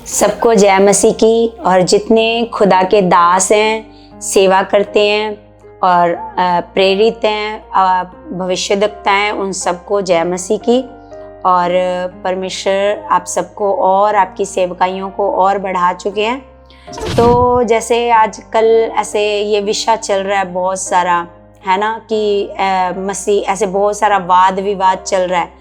सबको जय मसीह की। और जितने खुदा के दास हैं, सेवा करते हैं और प्रेरित हैं, भविष्यद्वक्ता हैं, उन सबको जय मसीह की। और परमेश्वर आप सबको और आपकी सेवकाइयों को और बढ़ा चुके हैं। तो जैसे आजकल ऐसे ये विषय चल रहा है बहुत सारा, है ना, कि मसीह ऐसे बहुत सारा वाद विवाद चल रहा है।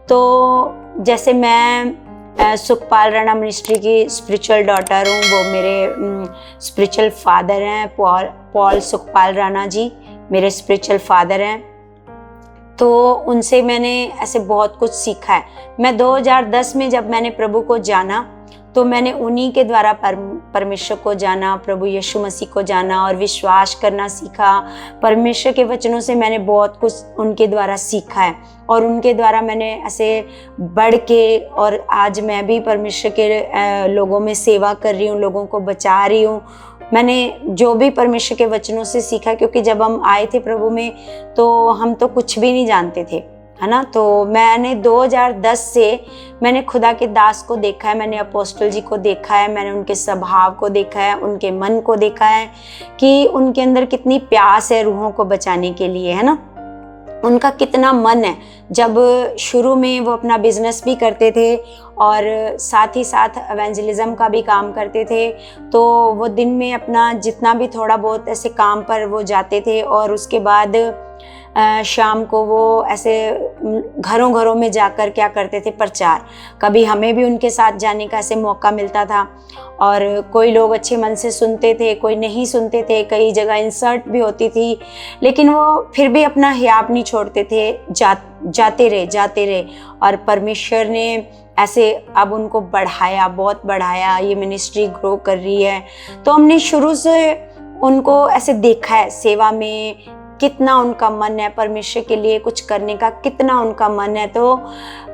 तो जैसे मैं सुखपाल राणा मिनिस्ट्री की स्पिरिचुअल डॉटर हूँ, वो मेरे स्पिरिचुअल फादर हैं। पॉल सुखपाल राणा जी मेरे स्पिरिचुअल फादर हैं। तो उनसे मैंने ऐसे बहुत कुछ सीखा है। मैं 2010 में जब मैंने प्रभु को जाना, तो मैंने उन्हीं के द्वारा परमेश्वर को जाना, प्रभु यीशु मसीह को जाना और विश्वास करना सीखा। परमेश्वर के वचनों से मैंने बहुत कुछ उनके द्वारा सीखा है और उनके द्वारा मैंने ऐसे बढ़ के, और आज मैं भी परमेश्वर के लोगों में सेवा कर रही हूँ, लोगों को बचा रही हूँ। मैंने जो भी परमेश्वर के वचनों से सीखा, क्योंकि जब हम आए थे प्रभु में तो हम तो कुछ भी नहीं जानते थे, है ना। तो मैंने 2010 से मैंने खुदा के दास को देखा है, मैंने अपोस्टल जी को देखा है, मैंने उनके स्वभाव को देखा है, उनके मन को देखा है कि उनके अंदर कितनी प्यास है रूहों को बचाने के लिए, है ना। उनका कितना मन है। जब शुरू में वो अपना बिजनेस भी करते थे और साथ ही साथ एवेंजलिज्म का भी काम करते थे, तो वो दिन में अपना जितना भी थोड़ा बहुत ऐसे काम पर वो जाते थे और उसके बाद शाम को वो ऐसे घरों घरों में जाकर क्या करते थे, प्रचार। कभी हमें भी उनके साथ जाने का ऐसे मौका मिलता था और कोई लोग अच्छे मन से सुनते थे, कोई नहीं सुनते थे, कई जगह इंसल्ट भी होती थी, लेकिन वो फिर भी अपना हियाब नहीं छोड़ते थे, जाते रहे। और परमेश्वर ने ऐसे अब उनको बढ़ाया, बहुत बढ़ाया, ये मिनिस्ट्री ग्रो कर रही है। तो हमने शुरू से उनको ऐसे देखा है, सेवा में कितना उनका मन है, परमेश्वर के लिए कुछ करने का कितना उनका मन है। तो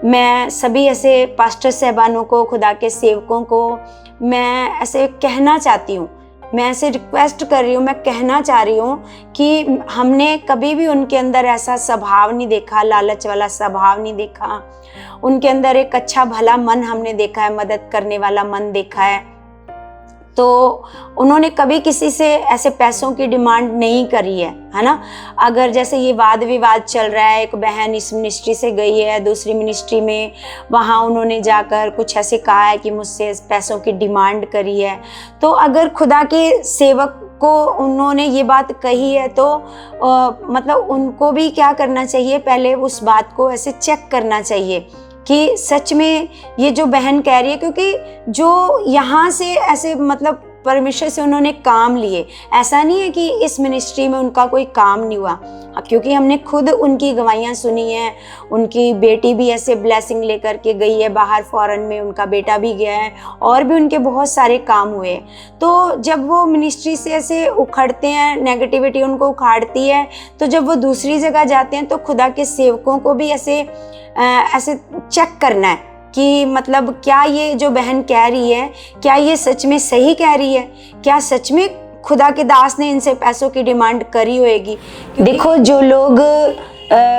मैं सभी ऐसे पास्टर साहबानों को, खुदा के सेवकों को मैं ऐसे कहना चाहती हूँ, मैं ऐसे रिक्वेस्ट कर रही हूँ, मैं कहना चाह रही हूँ कि हमने कभी भी उनके अंदर ऐसा स्वभाव नहीं देखा, लालच वाला स्वभाव नहीं देखा। उनके अंदर एक अच्छा भला मन हमने देखा है, मदद करने वाला मन देखा है। तो उन्होंने कभी किसी से ऐसे पैसों की डिमांड नहीं करी है ना। अगर जैसे ये वाद विवाद चल रहा है, एक बहन इस मिनिस्ट्री से गई है दूसरी मिनिस्ट्री में, वहाँ उन्होंने जाकर कुछ ऐसे कहा है कि मुझसे पैसों की डिमांड करी है। तो अगर खुदा के सेवक को उन्होंने ये बात कही है तो मतलब उनको भी क्या करना चाहिए, पहले उस बात को ऐसे चेक करना चाहिए कि सच में ये जो बहन कह रही है, क्योंकि जो यहाँ से ऐसे मतलब परमेश्वर से उन्होंने काम लिए, ऐसा नहीं है कि इस मिनिस्ट्री में उनका कोई काम नहीं हुआ, क्योंकि हमने खुद उनकी गवाहियाँ सुनी हैं। उनकी बेटी भी ऐसे ब्लेसिंग लेकर के गई है बाहर, फॉरेन में उनका बेटा भी गया है, और भी उनके बहुत सारे काम हुए। तो जब वो मिनिस्ट्री से ऐसे उखड़ते हैं, नेगेटिविटी उनको उखाड़ती है, तो जब वो दूसरी जगह जाते हैं तो खुदा के सेवकों को भी ऐसे चेक करना है कि मतलब क्या ये जो बहन कह रही है, क्या ये सच में सही कह रही है, क्या सच में खुदा के दास ने इनसे पैसों की डिमांड करी होएगी। देखो, जो लोग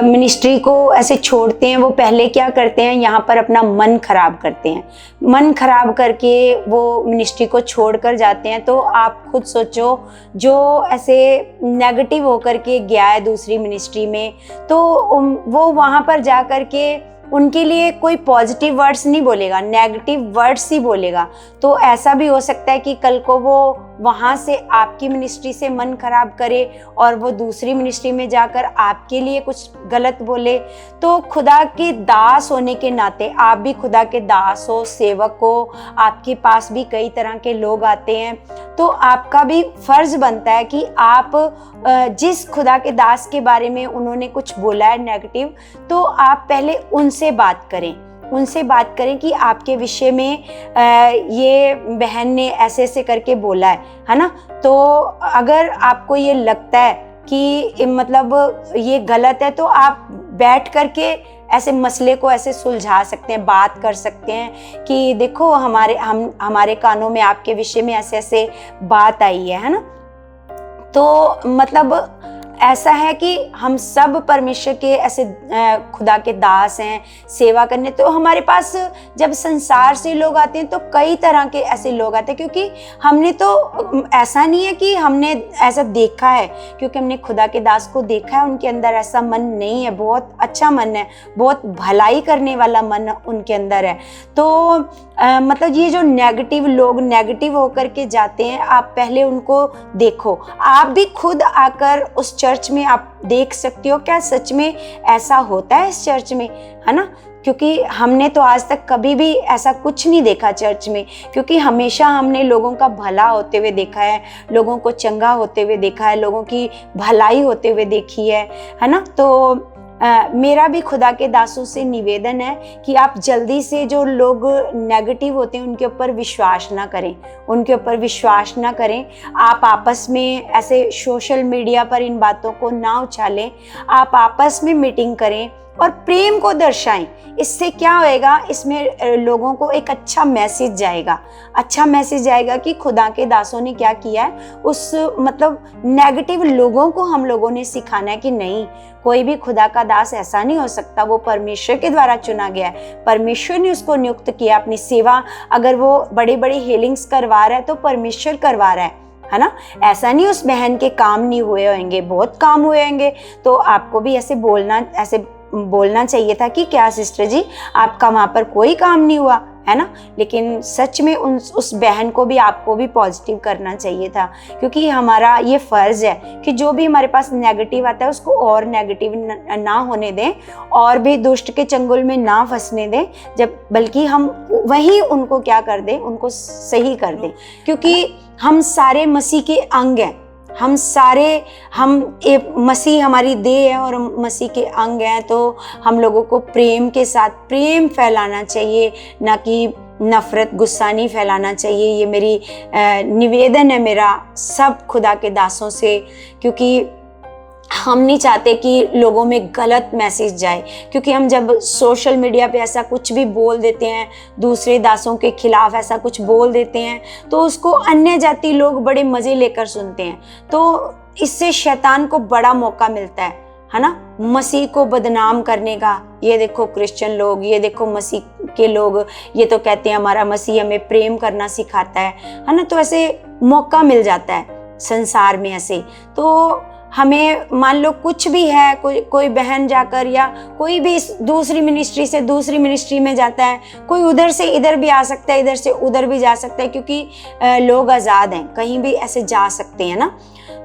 मिनिस्ट्री को ऐसे छोड़ते हैं, वो पहले क्या करते हैं, यहाँ पर अपना मन खराब करते हैं। मन खराब करके वो मिनिस्ट्री को छोड़कर जाते हैं। तो आप खुद सोचो, जो ऐसे नेगेटिव होकर के गया है दूसरी मिनिस्ट्री में, तो वो वहाँ पर जा कर के उनके लिए कोई पॉजिटिव वर्ड्स नहीं बोलेगा, नेगेटिव वर्ड्स ही बोलेगा। तो ऐसा भी हो सकता है कि कल को वो वहाँ से आपकी मिनिस्ट्री से मन खराब करे और वो दूसरी मिनिस्ट्री में जाकर आपके लिए कुछ गलत बोले। तो खुदा के दास होने के नाते, आप भी खुदा के दास हो, सेवक हो, आपके पास भी कई तरह के लोग आते हैं, तो आपका भी फर्ज बनता है कि आप जिस खुदा के दास के बारे में उन्होंने कुछ बोला है नेगेटिव, तो आप पहले उनसे बात करें कि आपके विषय में ये बहन ने ऐसे ऐसे करके बोला है ना। तो अगर आपको ये लगता है कि मतलब ये गलत है, तो आप बैठ करके ऐसे मसले को ऐसे सुलझा सकते हैं, बात कर सकते हैं कि देखो हमारे कानों में आपके विषय में ऐसे ऐसे बात आई है ना। तो मतलब ऐसा है कि हम सब परमेश्वर के ऐसे खुदा के दास हैं सेवा करने। तो हमारे पास जब संसार से लोग आते हैं तो कई तरह के ऐसे लोग आते हैं, क्योंकि हमने तो ऐसा नहीं है कि हमने ऐसा देखा है, क्योंकि हमने खुदा के दास को देखा है, उनके अंदर ऐसा मन नहीं है, बहुत अच्छा मन है, बहुत भलाई करने वाला मन उनके अंदर है। तो मतलब ये जो नेगेटिव लोग नेगेटिव होकर के जाते हैं, आप पहले उनको देखो। आप भी खुद आकर उस चर्च में आप देख सकते हो क्या सच में ऐसा होता है इस चर्च में, है ना। क्योंकि हमने तो आज तक कभी भी ऐसा कुछ नहीं देखा चर्च में, क्योंकि हमेशा हमने लोगों का भला होते हुए देखा है, लोगों को चंगा होते हुए देखा है, लोगों की भलाई होते हुए देखी है ना। तो मेरा भी खुदा के दासों से निवेदन है कि आप जल्दी से जो लोग नेगेटिव होते हैं उनके ऊपर विश्वास ना करें, उनके ऊपर विश्वास ना करें। आप आपस में ऐसे सोशल मीडिया पर इन बातों को ना उछालें, आप आपस में मीटिंग करें और प्रेम को दर्शाएं। इससे क्या होएगा, इसमें लोगों को एक अच्छा मैसेज जाएगा, अच्छा मैसेज जाएगा कि खुदा के दासों ने क्या किया है। उस मतलब नेगेटिव लोगों को हम लोगों ने सिखाना है कि नहीं, कोई भी खुदा का दास ऐसा नहीं हो सकता, वो परमेश्वर के द्वारा चुना गया है, परमेश्वर ने उसको नियुक्त किया अपनी सेवा। अगर वो बड़ी बड़ी हीलिंग्स करवा रहा है तो परमेश्वर करवा रहा है ना। ऐसा नहीं उस बहन के काम नहीं हुए होंगे, बहुत काम हुए होंगे। तो आपको भी ऐसे बोलना चाहिए था कि क्या सिस्टर जी आपका वहाँ पर कोई काम नहीं हुआ, है ना। लेकिन सच में उस बहन को भी, आपको भी पॉजिटिव करना चाहिए था, क्योंकि हमारा ये फर्ज है कि जो भी हमारे पास नेगेटिव आता है उसको और नेगेटिव ना होने दें, और भी दुष्ट के चंगुल में ना फंसने दें, जब बल्कि हम वही उनको क्या कर दें, उनको सही कर दें। क्योंकि हम सारे मसीह के अंग हैं, मसीह हमारी देह है और मसीह के अंग हैं। तो हम लोगों को प्रेम के साथ प्रेम फैलाना चाहिए, ना कि नफरत गुस्सा नहीं फैलाना चाहिए। ये मेरी निवेदन है मेरा सब खुदा के दासों से, क्योंकि हम नहीं चाहते कि लोगों में गलत मैसेज जाए। क्योंकि हम जब सोशल मीडिया पे ऐसा कुछ भी बोल देते हैं, दूसरे दासों के खिलाफ ऐसा कुछ बोल देते हैं, तो उसको अन्य जाति लोग बड़े मज़े लेकर सुनते हैं। तो इससे शैतान को बड़ा मौका मिलता है ना, मसीह को बदनाम करने का। ये देखो क्रिश्चियन लोग, ये देखो मसीह के लोग, ये तो कहते हैं हमारा मसीह हमें प्रेम करना सिखाता है ना। तो ऐसे मौका मिल जाता है संसार में ऐसे। तो हमें मान लो कुछ भी है, कोई बहन जाकर या कोई भी दूसरी मिनिस्ट्री से दूसरी मिनिस्ट्री में जाता है, कोई उधर से इधर भी आ सकता है, इधर से उधर भी जा सकता है, क्योंकि लोग आज़ाद हैं, कहीं भी ऐसे जा सकते हैं ना।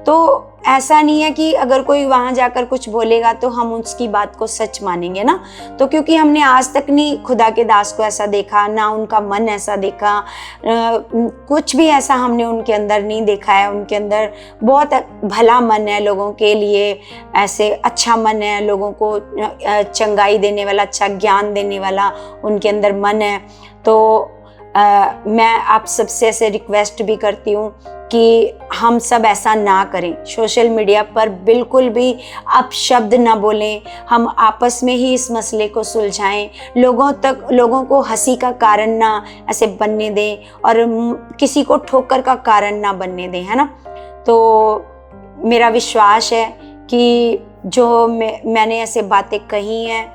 तो ऐसा नहीं है कि अगर कोई वहाँ जाकर कुछ बोलेगा तो हम उसकी बात को सच मानेंगे ना। तो क्योंकि हमने आज तक नहीं खुदा के दास को ऐसा देखा, ना उनका मन ऐसा देखा, कुछ भी ऐसा हमने उनके अंदर नहीं देखा है। उनके अंदर बहुत भला मन है लोगों के लिए, ऐसे अच्छा मन है, लोगों को चंगाई देने वाला, अच्छा ज्ञान देने वाला उनके अंदर मन है। तो मैं आप सबसे ऐसे रिक्वेस्ट भी करती हूँ कि हम सब ऐसा ना करें, सोशल मीडिया पर बिल्कुल भी अपशब्द ना बोलें, हम आपस में ही इस मसले को सुलझाएं, लोगों को हंसी का कारण ना ऐसे बनने दें और किसी को ठोकर का कारण ना बनने दें, है ना। तो मेरा विश्वास है कि जो मैंने ऐसे बातें कही हैं,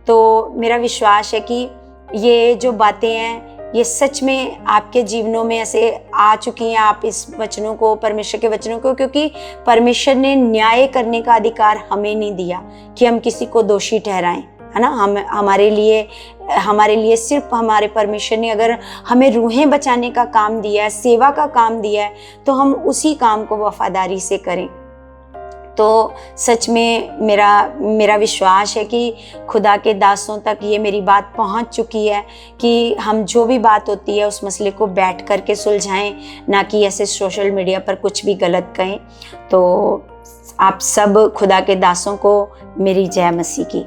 तो मेरा विश्वास है कि ये जो बातें हैं ये सच में आपके जीवनों में ऐसे आ चुकी हैं। आप इस वचनों को, परमेश्वर के वचनों को, क्योंकि परमेश्वर ने न्याय करने का अधिकार हमें नहीं दिया कि हम किसी को दोषी ठहराएं, है ना। हमारे लिए सिर्फ हमारे परमेश्वर ने अगर हमें रूहें बचाने का काम दिया है, सेवा का काम दिया है, तो हम उसी काम को वफादारी से करें। तो सच में मेरा विश्वास है कि खुदा के दासों तक ये मेरी बात पहुंच चुकी है कि हम जो भी बात होती है उस मसले को बैठ कर के सुलझाएं, ना कि ऐसे सोशल मीडिया पर कुछ भी गलत कहें। तो आप सब खुदा के दासों को मेरी जय मसीह की।